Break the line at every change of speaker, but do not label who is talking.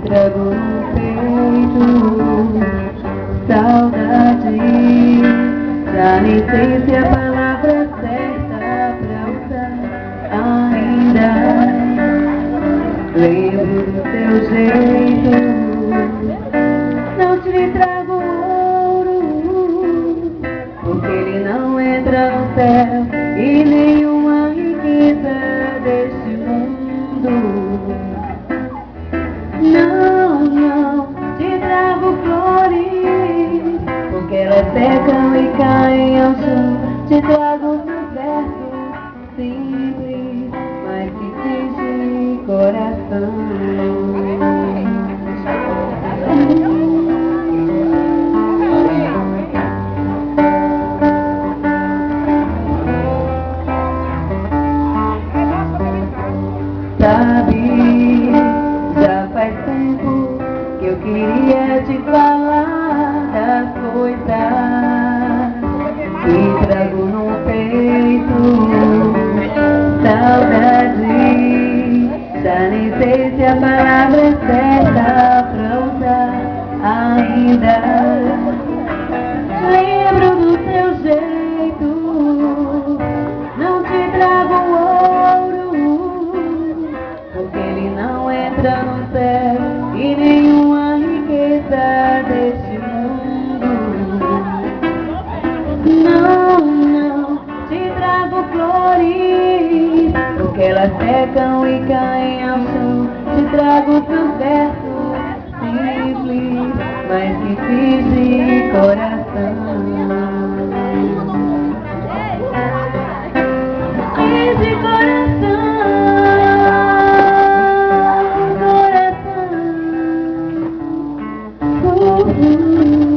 trago no peito saudade. Já nem sei se a palavra é certa pra usar ainda. Lembro do teu jeito, não te trago ouro, porque ele não entra no céu e nenhuma riqueza deste mundo. Não, não te trago flores, porque elas secam e caem ao chão. Te trago um verso simples, mas que diz de coração. Sabe, já faz tempo que eu queria te falar das coisas que trago no peito. Saudade, já nem sei se a palavra é certa pra usar ainda. Lembro do teu jeito, não te trago ouro, porque ele não entra no céu e nenhuma riqueza deste mundo. Não, não te trago flores, porque elas secam e caem ao chão. Te trago teus versos simples, mas que fiz de coração. Fiz de coração. Coração.